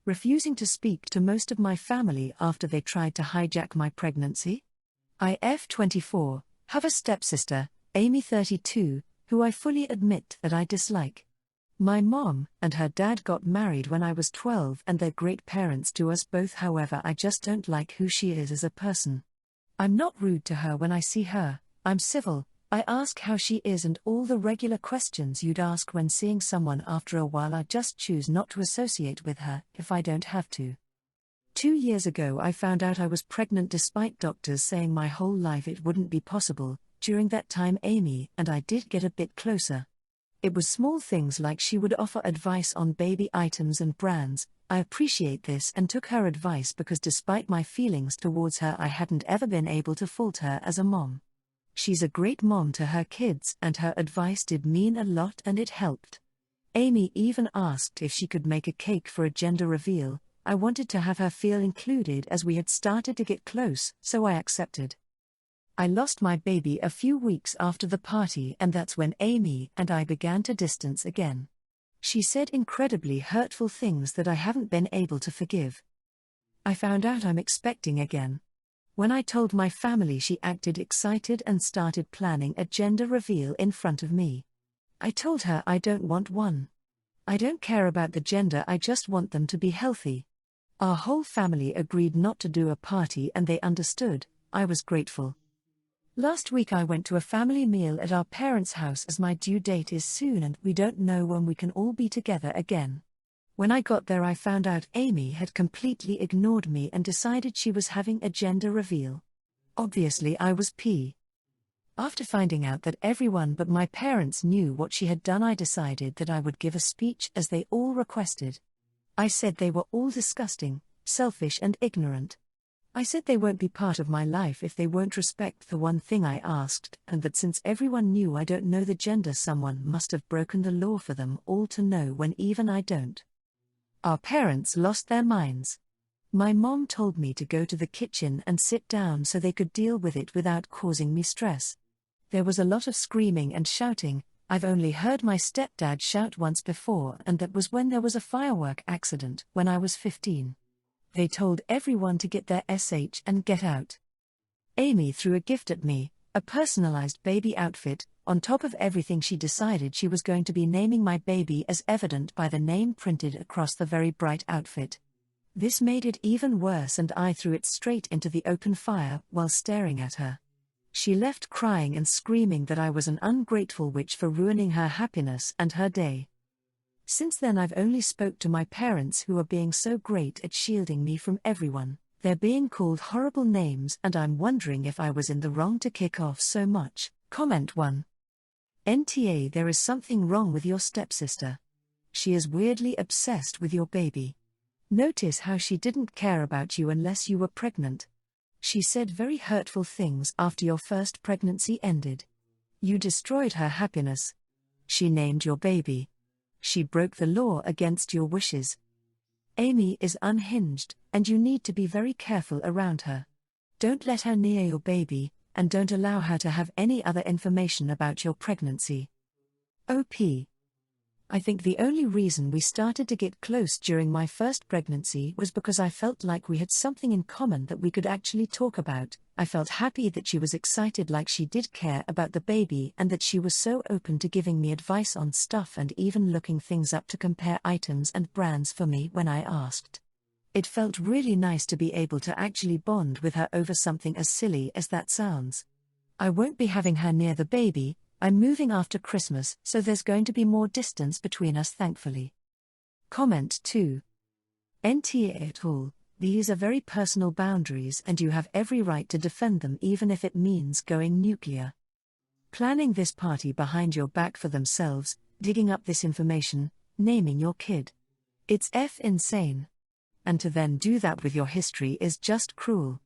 Refusing to speak to most of my family after they tried to hijack my pregnancy. IF 24, have a stepsister, Amy 32, who I fully admit that I dislike. My mom and her dad got married when I was 12 and they're great parents to us both, however I just don't like who she is as a person. I'm not rude to her when I see her, I'm civil, I ask how she is and all the regular questions you'd ask when seeing someone. After a while I just choose not to associate with her if I don't have to. 2 years ago I found out I was pregnant despite doctors saying my whole life it wouldn't be possible. During that time Amy and I did get a bit closer. It was small things like she would offer advice on baby items and brands. I appreciate this and took her advice because despite my feelings towards her I hadn't ever been able to fault her as a mom. She's a great mom to her kids and her advice did mean a lot and it helped. Amy even asked if she could make a cake for a gender reveal. I wanted to have her feel included as we had started to get close, so I accepted. I lost my baby a few weeks after the party and that's when Amy and I began to distance again. She said incredibly hurtful things that I haven't been able to forgive. I found out I'm expecting again. When I told my family she acted excited and started planning a gender reveal in front of me. I told her I don't want one. I don't care about the gender, I just want them to be healthy. Our whole family agreed not to do a party and they understood. I was grateful. Last week I went to a family meal at our parents' house as my due date is soon and we don't know when we can all be together again. When I got there I found out Amy had completely ignored me and decided she was having a gender reveal. Obviously I was pissed. After finding out that everyone but my parents knew what she had done I decided that I would give a speech as they all requested. I said they were all disgusting, selfish and ignorant. I said they won't be part of my life if they won't respect the one thing I asked, and that since everyone knew I don't know the gender someone must have broken the law for them all to know when even I don't. Our parents lost their minds. My mom told me to go to the kitchen and sit down so they could deal with it without causing me stress. There was a lot of screaming and shouting. I've only heard my stepdad shout once before and that was when there was a firework accident when I was 15. They told everyone to get their SH and get out. Amy threw a gift at me, a personalized baby outfit. On top of everything she decided she was going to be naming my baby as evident by the name printed across the very bright outfit. This made it even worse and I threw it straight into the open fire while staring at her. She left crying and screaming that I was an ungrateful witch for ruining her happiness and her day. Since then I've only spoke to my parents who are being so great at shielding me from everyone. They're being called horrible names and I'm wondering if I was in the wrong to kick off so much. Comment 1. NTA, there is something wrong with your stepsister. She is weirdly obsessed with your baby. Notice how she didn't care about you unless you were pregnant. She said very hurtful things after your first pregnancy ended. You destroyed her happiness. She named your baby. She broke the law against your wishes. Amy is unhinged, and you need to be very careful around her. Don't let her near your baby, and don't allow her to have any other information about your pregnancy. OP. I think the only reason we started to get close during my first pregnancy was because I felt like we had something in common that we could actually talk about. I felt happy that she was excited like she did care about the baby and that she was so open to giving me advice on stuff and even looking things up to compare items and brands for me when I asked. It felt really nice to be able to actually bond with her over something as silly as that sounds. I won't be having her near the baby. I'm moving after Christmas, so there's going to be more distance between us thankfully. Comment 2. NTA et al. These are very personal boundaries and you have every right to defend them even if it means going nuclear. Planning this party behind your back for themselves, digging up this information, naming your kid. It's insane. And to then do that with your history is just cruel.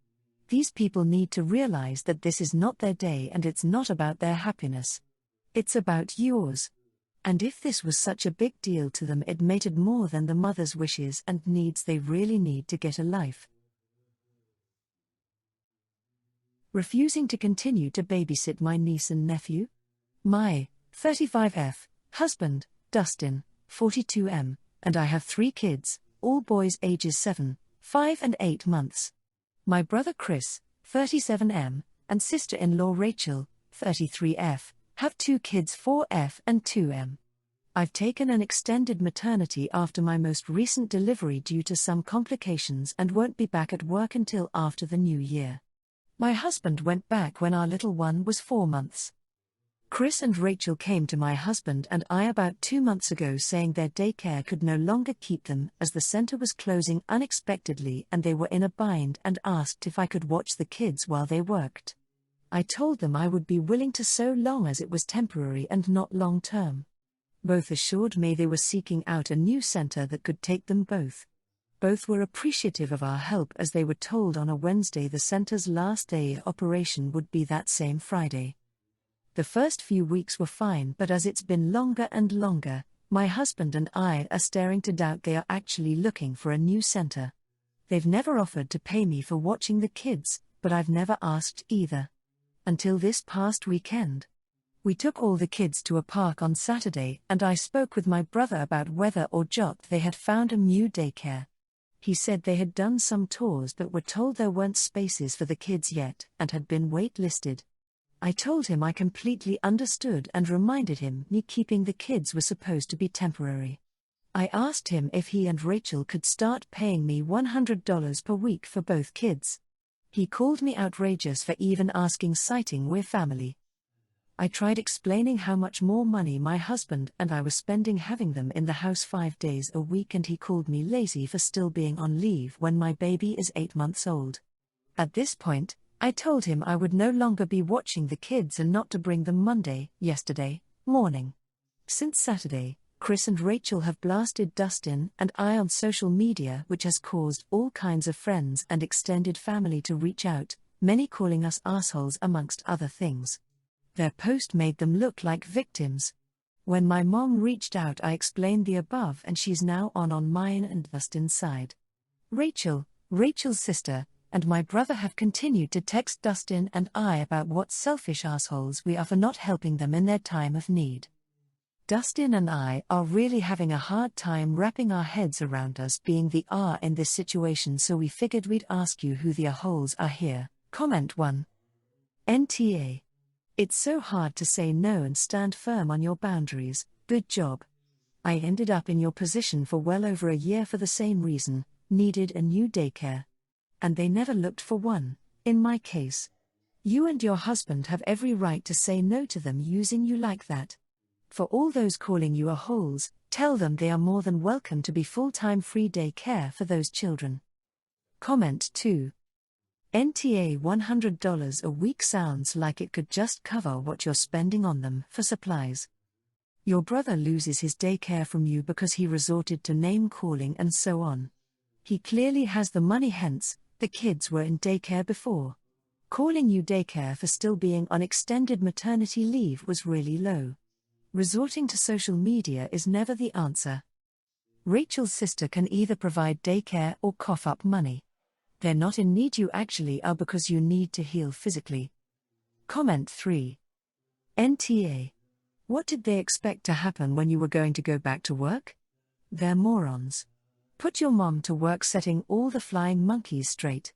These people need to realize that this is not their day and it's not about their happiness. It's about yours. And if this was such a big deal to them, it mattered more than the mother's wishes and needs. They really need to get a life. Refusing to continue to babysit my niece and nephew? My 35F husband, Dustin, 42M, and I have 3 kids, all boys ages 7, 5 and 8 months. My brother Chris, 37M, and sister-in-law Rachel, 33F, have 2 kids 4F and 2M. I've taken an extended maternity after my most recent delivery due to some complications and won't be back at work until after the new year. My husband went back when our little one was 4 months. Chris and Rachel came to my husband and I about 2 months ago saying their daycare could no longer keep them as the center was closing unexpectedly and they were in a bind and asked if I could watch the kids while they worked. I told them I would be willing to so long as it was temporary and not long-term. Both assured me they were seeking out a new center that could take them both. Both were appreciative of our help as they were told on a Wednesday the center's last day of operation would be that same Friday. The first few weeks were fine, but as it's been longer and longer, my husband and I are staring to doubt they are actually looking for a new center. They've never offered to pay me for watching the kids, but I've never asked either. Until this past weekend. We took all the kids to a park on Saturday and I spoke with my brother about whether or not they had found a new daycare. He said they had done some tours but were told there weren't spaces for the kids yet and had been wait-listed. I told him I completely understood and reminded him me keeping the kids was supposed to be temporary. I asked him if he and Rachel could start paying me $100 per week for both kids. He called me outrageous for even asking, citing we're family. I tried explaining how much more money my husband and I were spending having them in the house 5 days a week and he called me lazy for still being on leave when my baby is 8 months old. At this point, I told him I would no longer be watching the kids and not to bring them yesterday morning. Since Saturday, Chris and Rachel have blasted Dustin and I on social media, which has caused all kinds of friends and extended family to reach out, many calling us assholes amongst other things. Their post made them look like victims. When my mom reached out I explained the above and she's now on mine and Dustin's side. Rachel's sister, and my brother have continued to text Dustin and I about what selfish assholes we are for not helping them in their time of need. Dustin and I are really having a hard time wrapping our heads around us being the R in this situation, so we figured we'd ask you who the assholes are here. Comment 1. NTA. It's so hard to say no and stand firm on your boundaries. Good job. I ended up in your position for well over a year for the same reason, needed a new daycare. And they never looked for one, in my case. You and your husband have every right to say no to them using you like that. For all those calling you assholes, tell them they are more than welcome to be full-time free daycare for those children. Comment 2. NTA $100 a week sounds like it could just cover what you're spending on them for supplies. Your brother loses his daycare from you because he resorted to name-calling and so on. He clearly has the money, hence, the kids were in daycare before. Calling you daycare for still being on extended maternity leave was really low. Resorting to social media is never the answer. Rachel's sister can either provide daycare or cough up money. They're not in need, you actually are, because you need to heal physically. Comment 3. NTA. What did they expect to happen when you were going to go back to work? They're morons. Put your mom to work setting all the flying monkeys straight.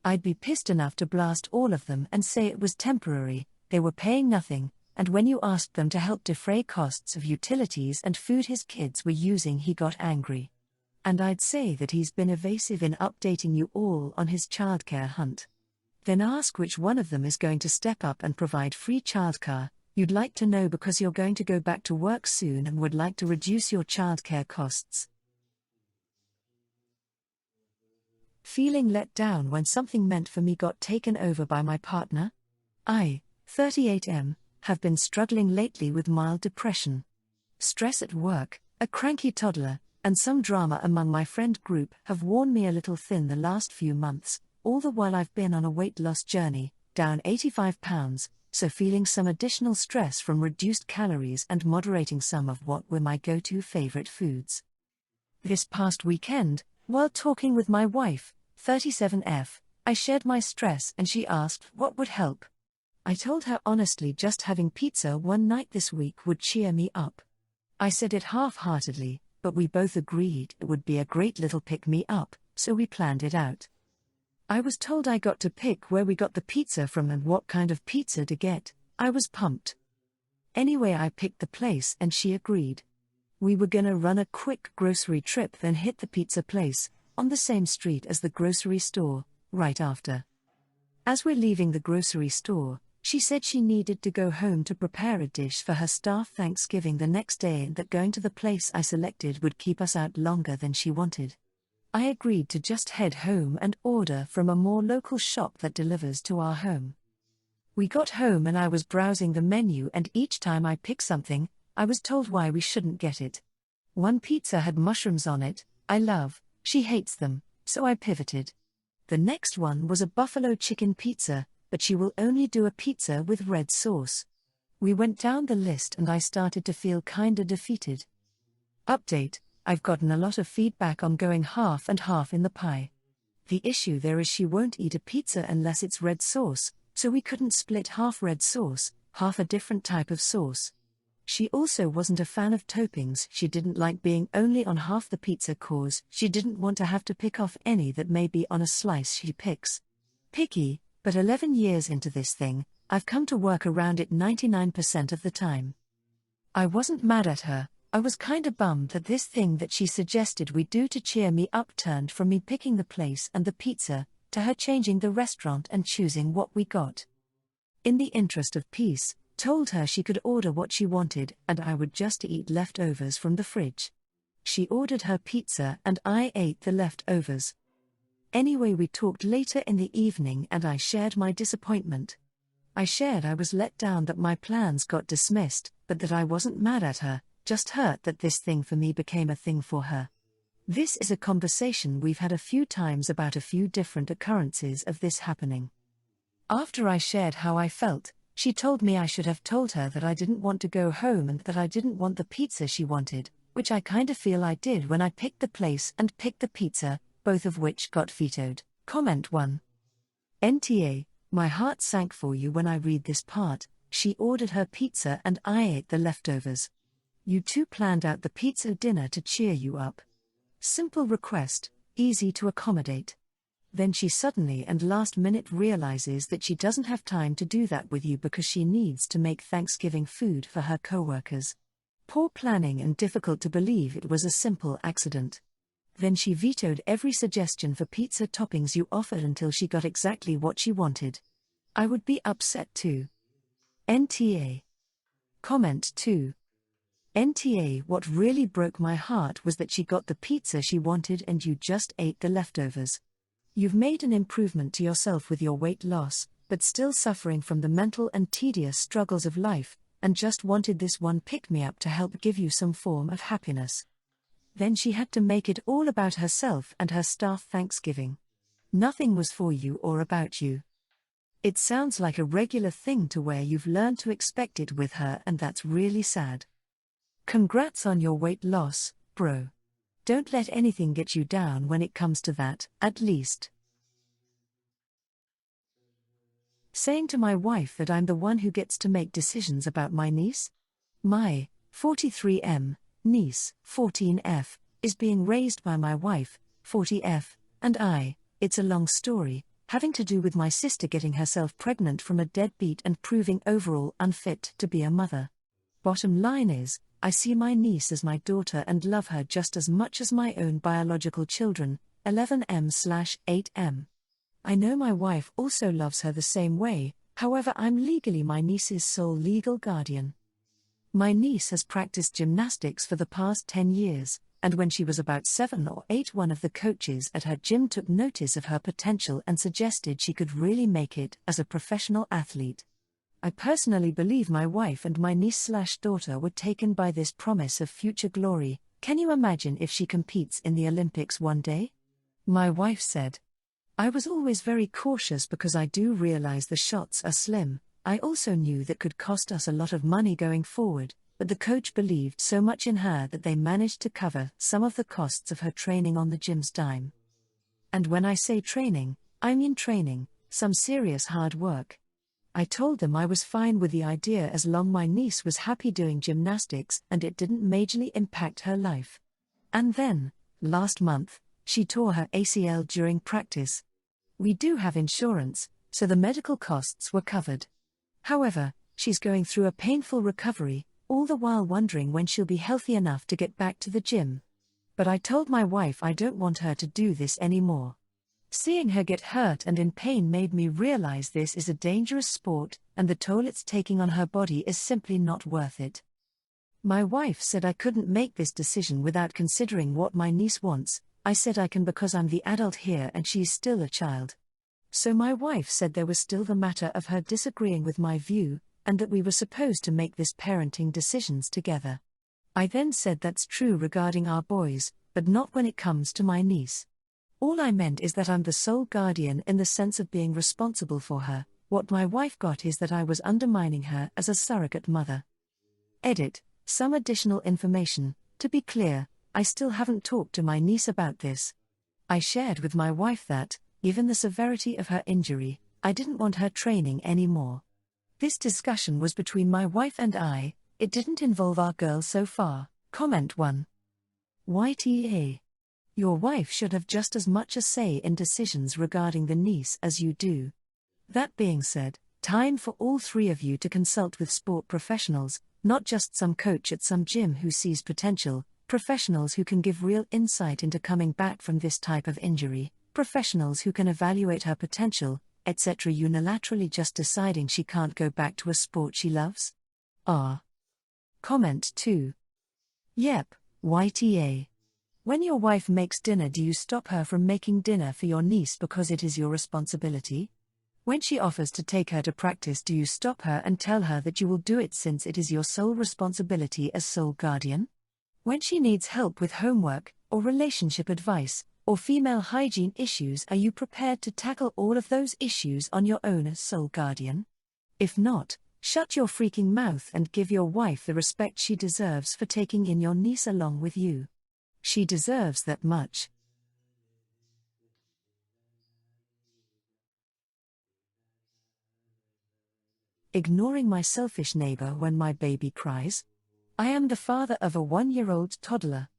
I'd be pissed enough to blast all of them and say it was temporary, they were paying nothing, and when you asked them to help defray costs of utilities and food his kids were using, he got angry. And I'd say that he's been evasive in updating you all on his childcare hunt. Then ask which one of them is going to step up and provide free childcare. You'd like to know because you're going to go back to work soon and would like to reduce your childcare costs. Feeling let down when something meant for me got taken over by my partner? I, 38M, have been struggling lately with mild depression. Stress at work, a cranky toddler, and some drama among my friend group have worn me a little thin the last few months, all the while I've been on a weight loss journey, down 85 pounds, so feeling some additional stress from reduced calories and moderating some of what were my go-to favorite foods. This past weekend, while talking with my wife, 37F, I shared my stress and she asked what would help. I told her honestly just having pizza one night this week would cheer me up. I said it half-heartedly, but we both agreed it would be a great little pick-me-up, so we planned it out. I was told I got to pick where we got the pizza from and what kind of pizza to get. I was pumped. Anyway, I picked the place and she agreed. We were gonna run a quick grocery trip, then hit the pizza place, on the same street as the grocery store, right after. As we're leaving the grocery store, she said she needed to go home to prepare a dish for her staff Thanksgiving the next day and that going to the place I selected would keep us out longer than she wanted. I agreed to just head home and order from a more local shop that delivers to our home. We got home and I was browsing the menu, and each time I picked something, I was told why we shouldn't get it. One pizza had mushrooms on it, I love, she hates them, so I pivoted. The next one was a buffalo chicken pizza, but she will only do a pizza with red sauce. We went down the list and I started to feel kinda defeated. Update: I've gotten a lot of feedback on going half and half in the pie. The issue there is she won't eat a pizza unless it's red sauce, so we couldn't split half red sauce, half a different type of sauce. She also wasn't a fan of toppings. She didn't like being only on half the pizza cause she didn't want to have to pick off any that may be on a slice she picks. Picky, but 11 years into this thing, I've come to work around it 99% of the time. I wasn't mad at her. I was kinda bummed that this thing that she suggested we do to cheer me up turned from me picking the place and the pizza, to her changing the restaurant and choosing what we got. In the interest of peace, told her she could order what she wanted and I would just eat leftovers from the fridge. She ordered her pizza and I ate the leftovers. Anyway, we talked later in the evening and I shared my disappointment. I shared I was let down that my plans got dismissed, but that I wasn't mad at her, just hurt that this thing for me became a thing for her. This is a conversation we've had a few times about a few different occurrences of this happening. After I shared how I felt, she told me I should have told her that I didn't want to go home and that I didn't want the pizza she wanted, which I kinda feel I did when I picked the place and picked the pizza, both of which got vetoed. Comment 1. NTA, my heart sank for you when I read this part. She ordered her pizza and I ate the leftovers. You two planned out the pizza dinner to cheer you up. Simple request, easy to accommodate. Then she suddenly and last minute realizes that she doesn't have time to do that with you because she needs to make Thanksgiving food for her coworkers. Poor planning and difficult to believe it was a simple accident. Then she vetoed every suggestion for pizza toppings you offered until she got exactly what she wanted. I would be upset too. NTA. Comment 2. NTA, what really broke my heart was that she got the pizza she wanted and you just ate the leftovers. You've made an improvement to yourself with your weight loss, but still suffering from the mental and tedious struggles of life, and just wanted this one pick-me-up to help give you some form of happiness. Then she had to make it all about herself and her staff Thanksgiving. Nothing was for you or about you. It sounds like a regular thing to where you've learned to expect it with her, and that's really sad. Congrats on your weight loss, bro. Don't let anything get you down when it comes to that, at least. Saying to my wife that I'm the one who gets to make decisions about my niece? My 43M niece, 14F, is being raised by my wife, 40F, and I. It's a long story, having to do with my sister getting herself pregnant from a deadbeat and proving overall unfit to be a mother. Bottom line is, I see my niece as my daughter and love her just as much as my own biological children, 11M/8M. I know my wife also loves her the same way, however I'm legally my niece's sole legal guardian. My niece has practiced gymnastics for the past 10 years, and when she was about 7 or 8, one of the coaches at her gym took notice of her potential and suggested she could really make it as a professional athlete. I personally believe my wife and my niece/daughter were taken by this promise of future glory. Can you imagine if she competes in the Olympics one day? My wife said, I was always very cautious because I do realize the shots are slim. I also knew that could cost us a lot of money going forward, but the coach believed so much in her that they managed to cover some of the costs of her training on the gym's dime. And when I say training, I mean training, some serious hard work. I told them I was fine with the idea as long my niece was happy doing gymnastics and it didn't majorly impact her life. And then, last month, she tore her ACL during practice. We do have insurance, so the medical costs were covered. However, she's going through a painful recovery, all the while wondering when she'll be healthy enough to get back to the gym. But I told my wife I don't want her to do this anymore. Seeing her get hurt and in pain made me realize this is a dangerous sport, and the toll it's taking on her body is simply not worth it. My wife said I couldn't make this decision without considering what my niece wants. I said I can because I'm the adult here and she's still a child. So my wife said there was still the matter of her disagreeing with my view, and that we were supposed to make this parenting decisions together. I then said that's true regarding our boys, but not when it comes to my niece. All I meant is that I'm the sole guardian in the sense of being responsible for her. What my wife got is that I was undermining her as a surrogate mother. Edit. Some additional information. To be clear, I still haven't talked to my niece about this. I shared with my wife that, given the severity of her injury, I didn't want her training anymore. This discussion was between my wife and I, it didn't involve our girl so far. Comment 1. YTA. Your wife should have just as much a say in decisions regarding the niece as you do. That being said, time for all three of you to consult with sport professionals, not just some coach at some gym who sees potential, professionals who can give real insight into coming back from this type of injury, professionals who can evaluate her potential, etc. Unilaterally just deciding she can't go back to a sport she loves? Comment 2. Yep, YTA. When your wife makes dinner, do you stop her from making dinner for your niece because it is your responsibility? When she offers to take her to practice, do you stop her and tell her that you will do it since it is your sole responsibility as sole guardian? When she needs help with homework, or relationship advice, or female hygiene issues, are you prepared to tackle all of those issues on your own as sole guardian? If not, shut your freaking mouth and give your wife the respect she deserves for taking in your niece along with you. She deserves that much. Ignoring my selfish neighbor when my baby cries? I am the father of a 1-year-old toddler.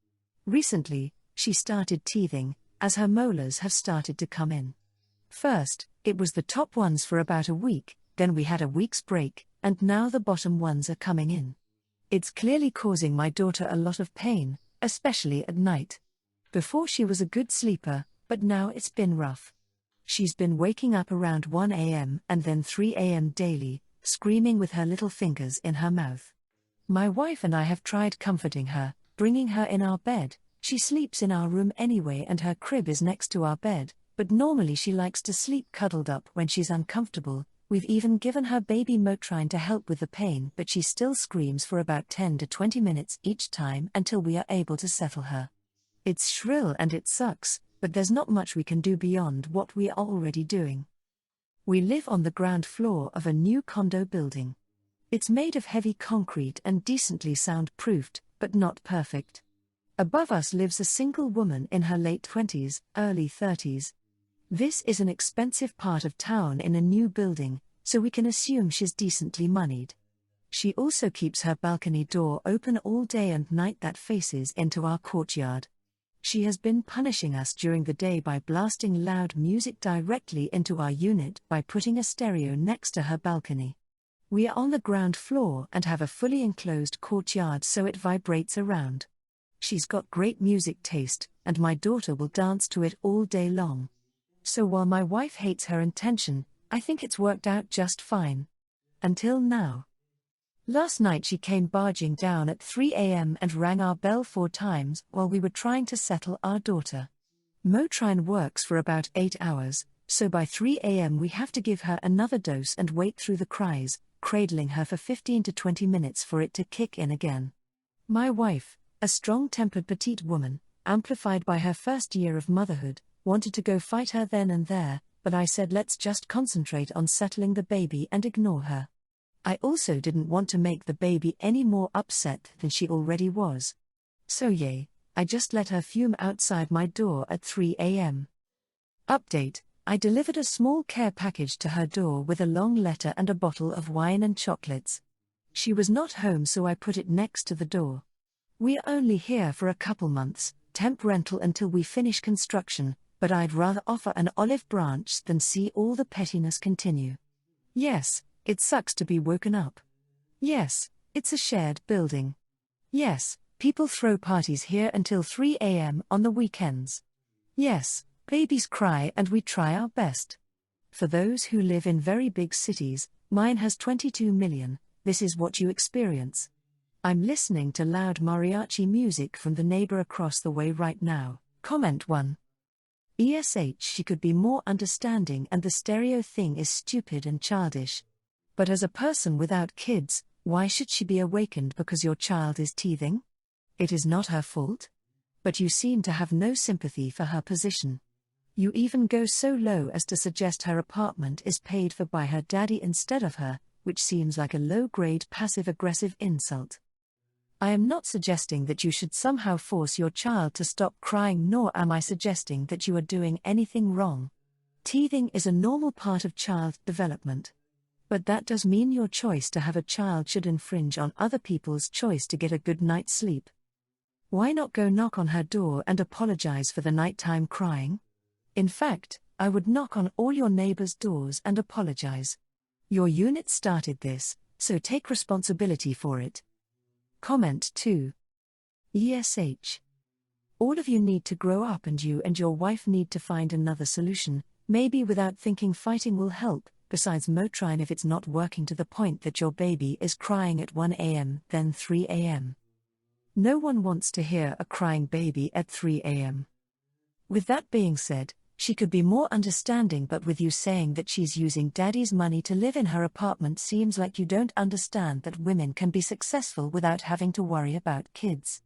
Recently, she started teething, as her molars have started to come in. First, it was the top ones for about a week, then we had a week's break, and now the bottom ones are coming in. It's clearly causing my daughter a lot of pain, especially at night. Before she was a good sleeper, but now it's been rough. She's been waking up around 1 a.m. and then 3 a.m. daily, screaming with her little fingers in her mouth. My wife and I have tried comforting her, bringing her in our bed. She sleeps in our room anyway and her crib is next to our bed, but normally she likes to sleep cuddled up when she's uncomfortable. We've even given her baby Motrin to help with the pain, but she still screams for about 10 to 20 minutes each time until we are able to settle her. It's shrill and it sucks, but there's not much we can do beyond what we are already doing. We live on the ground floor of a new condo building. It's made of heavy concrete and decently soundproofed, but not perfect. Above us lives a single woman in her late 20s, early 30s. This is an expensive part of town in a new building, so we can assume she's decently moneyed. She also keeps her balcony door open all day and night that faces into our courtyard. She has been punishing us during the day by blasting loud music directly into our unit by putting a stereo next to her balcony. We are on the ground floor and have a fully enclosed courtyard so it vibrates around. She's got great music taste, and my daughter will dance to it all day long. So while my wife hates her intention, I think it's worked out just fine. Until now. Last night she came barging down at 3 a.m. and rang our bell 4 times while we were trying to settle our daughter. Motrin works for about 8 hours, so by 3 a.m. we have to give her another dose and wait through the cries, cradling her for 15 to 20 minutes for it to kick in again. My wife, a strong-tempered petite woman, amplified by her first year of motherhood, wanted to go fight her then and there, but I said let's just concentrate on settling the baby and ignore her. I also didn't want to make the baby any more upset than she already was. So yay, I just let her fume outside my door at 3 a.m. Update, I delivered a small care package to her door with a long letter and a bottle of wine and chocolates. She was not home so I put it next to the door. We are only here for a couple months, temp rental until we finish construction, but I'd rather offer an olive branch than see all the pettiness continue. Yes, it sucks to be woken up. Yes, it's a shared building. Yes, people throw parties here until 3 a.m. on the weekends. Yes, babies cry and we try our best. For those who live in very big cities, mine has 22 million, this is what you experience. I'm listening to loud mariachi music from the neighbor across the way right now. Comment 1. She could be more understanding and the stereo thing is stupid and childish. But as a person without kids, why should she be awakened because your child is teething? It is not her fault. But you seem to have no sympathy for her position. You even go so low as to suggest her apartment is paid for by her daddy instead of her, which seems like a low-grade passive-aggressive insult. I am not suggesting that you should somehow force your child to stop crying, nor am I suggesting that you are doing anything wrong. Teething is a normal part of child development. But that does mean your choice to have a child should infringe on other people's choice to get a good night's sleep. Why not go knock on her door and apologize for the nighttime crying? In fact, I would knock on all your neighbors' doors and apologize. Your unit started this, so take responsibility for it. Comment 2. All of you need to grow up and you and your wife need to find another solution, maybe without thinking fighting will help, besides trying if it's not working to the point that your baby is crying at 1 a.m. then 3 a.m. No one wants to hear a crying baby at 3 a.m. With that being said, she could be more understanding, but with you saying that she's using daddy's money to live in her apartment seems like you don't understand that women can be successful without having to worry about kids.